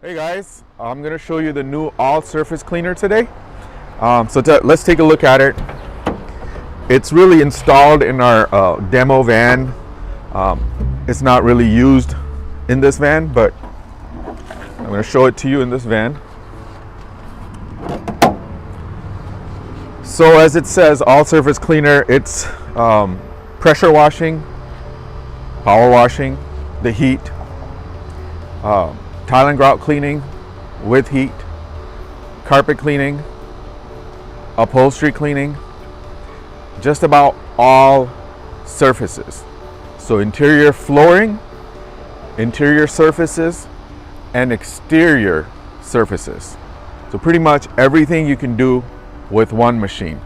Hey guys, I'm going to show you the new all surface cleaner today. Let's take a look at it. It's really installed in our demo van. It's not really used in this van, but I'm going to show it to you in this van. So as it says, all surface cleaner, it's pressure washing, power washing, the heat, tile and grout cleaning with heat, carpet cleaning, upholstery cleaning, just about all surfaces. So interior flooring, interior surfaces, and exterior surfaces. So pretty much everything you can do with one machine.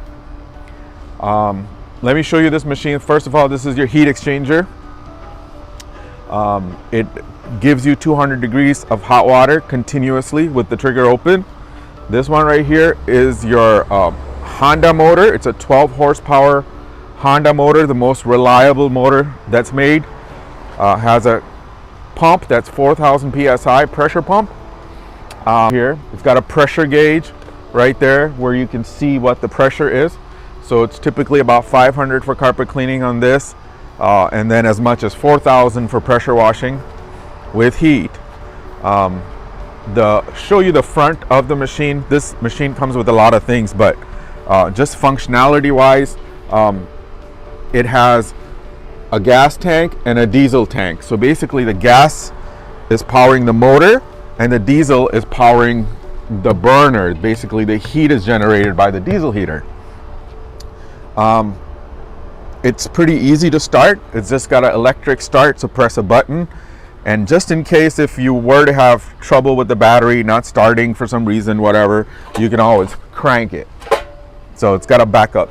Let me show you this machine. First of all, this is your heat exchanger. It gives you 200 degrees of hot water continuously with the trigger open. This one right here is your Honda motor. It's a 12 horsepower Honda motor, the most reliable motor that's made. Has a pump that's 4,000 psi pressure pump. Here it's got a pressure gauge right there where you can see what the pressure is. So it's typically about 500 for carpet cleaning on this, and then as much as 4,000 for pressure washing with heat. Show you the front of the machine. This machine comes with a lot of things, but just functionality wise, it has a gas tank and a diesel tank. So basically the gas is powering the motor and the diesel is powering the burner. Basically the heat is generated by the diesel heater. It's pretty easy to start. It's just got an electric start, so press a button. And just in case if you were to have trouble with the battery not starting for some reason, whatever, you can always crank it. So it's got a backup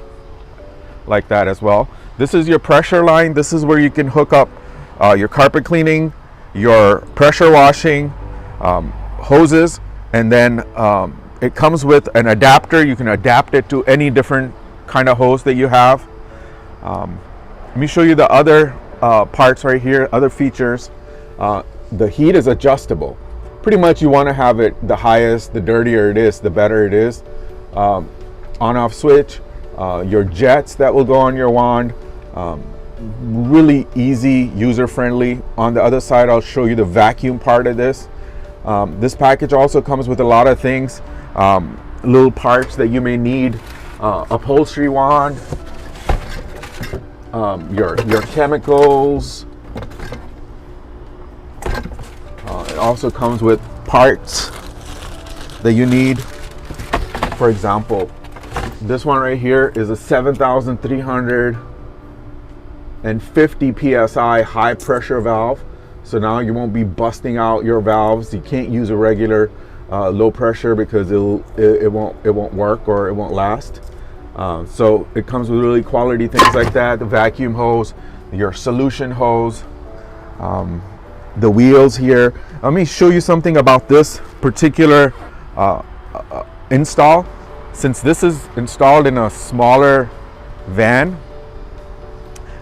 like that as well. This is your pressure line. This is where you can hook up your carpet cleaning, your pressure washing, hoses, and then it comes with an adapter. You can adapt it to any different kind of hose that you have. Let me show you the other parts right here, other features. The heat is adjustable. Pretty much you want to have it the highest, the dirtier it is, the better it is. On-off switch, your jets that will go on your wand. Really easy, user-friendly. On the other side, I'll show you the vacuum part of this. This package also comes with a lot of things, little parts that you may need. Upholstery wand, your chemicals. It also comes with parts that you need. For example, this one right here is a 7,350 psi high pressure valve. So now you won't be busting out your valves. You can't use a regular low pressure because it won't work or it won't last. So it comes with really quality things like that. The vacuum hose, your solution hose, the wheels here. Let me show you something about this particular install. Since this is installed in a smaller van,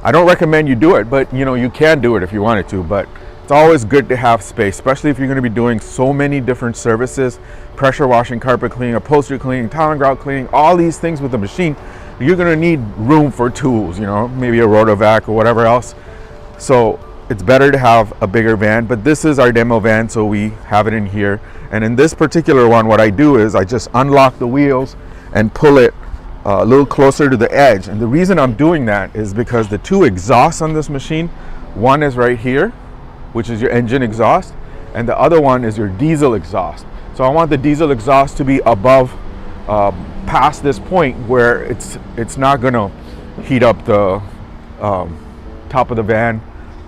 I don't recommend you do it, but you can do it if you wanted to. But it's always good to have space, especially if you're going to be doing so many different services: pressure washing, carpet cleaning, upholstery cleaning, tile and grout cleaning, all these things with the machine. You're going to need room for tools, maybe a rotovac or whatever else. So it's better to have a bigger van, but this is our demo van, so we have it in here. And in this particular one, what I do is I just unlock the wheels and pull it a little closer to the edge. And the reason I'm doing that is because the two exhausts on this machine, one is right here, which is your engine exhaust, and the other one is your diesel exhaust. So I want the diesel exhaust to be above, past this point where it's not gonna heat up the top of the van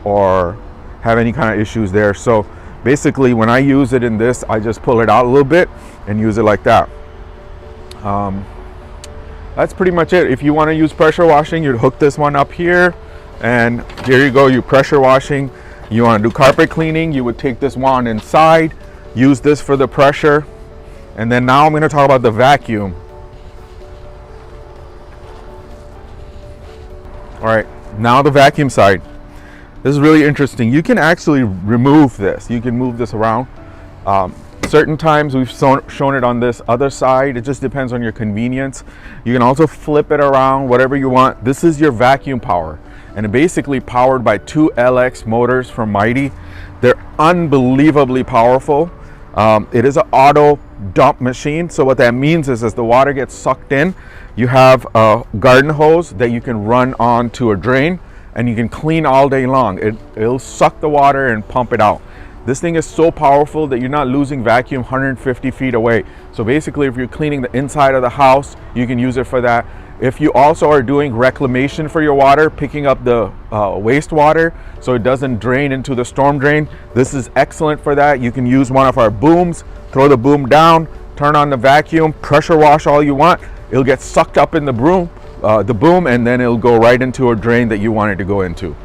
or have any kind of issues there. So basically when I use it in this, I just pull it out a little bit and use it like that. That's pretty much it. If you want to use pressure washing, you'd hook this one up here, and here you go, you pressure washing. You want to do carpet cleaning, you would take this wand inside, use this for the pressure. And then now I'm going to talk about the vacuum. All right, now the vacuum side. This is really interesting. You can actually remove this. You can move this around. Certain times we've shown it on this other side. It just depends on your convenience. You can also flip it around, whatever you want. This is your vacuum power, and it's basically powered by 2 LX motors from Mighty. They're unbelievably powerful. It is an auto dump machine. So what that means is as the water gets sucked in, you have a garden hose that you can run onto a drain, and you can clean all day long. It'll suck the water and pump it out. This thing is so powerful that you're not losing vacuum 150 feet away. So basically, if you're cleaning the inside of the house, you can use it for that. If you also are doing reclamation for your water, picking up the wastewater so it doesn't drain into the storm drain, this is excellent for that. You can use one of our booms, throw the boom down, turn on the vacuum, pressure wash all you want. It'll get sucked up in the boom, and then it'll go right into a drain that you want it to go into.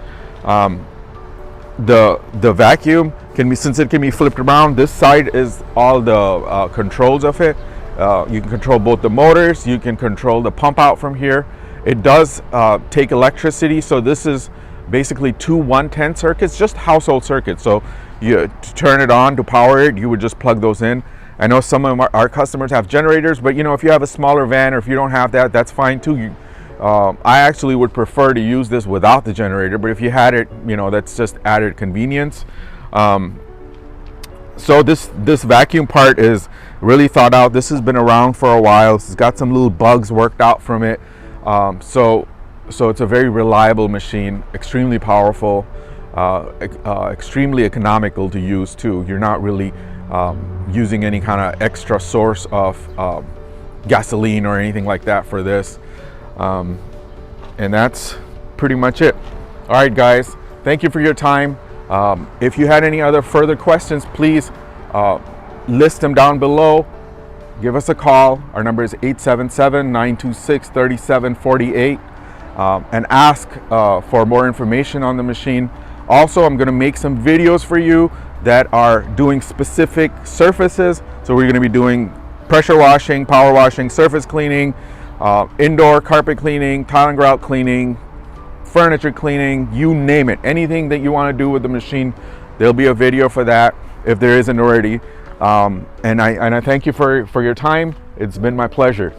The vacuum can be, since it can be flipped around, this side is all the controls of it. You can control both the motors, you can control the pump out from here. It does take electricity, so this is basically 2 110 circuits, just household circuits. So to turn it on, to power it, you would just plug those in. I know some of our customers have generators, but if you have a smaller van or if you don't have that, that's fine too. I actually would prefer to use this without the generator, but if you had it, that's just added convenience. So this vacuum part is really thought out. This has been around for a while. It's got some little bugs worked out from it. So it's a very reliable machine, extremely powerful, extremely economical to use too. You're not really using any kind of extra source of gasoline or anything like that for this. And that's pretty much it. All right, guys, thank you for your time. If you had any other further questions, please list them down below. Give us a call. Our number is 877-926-3748, and ask for more information on the machine. Also, I'm going to make some videos for you that are doing specific surfaces. So we're going to be doing pressure washing, power washing, surface cleaning, indoor carpet cleaning, tile and grout cleaning, furniture cleaning, you name it. Anything that you want to do with the machine, there'll be a video for that if there isn't already. And I thank you for your time. It's been my pleasure.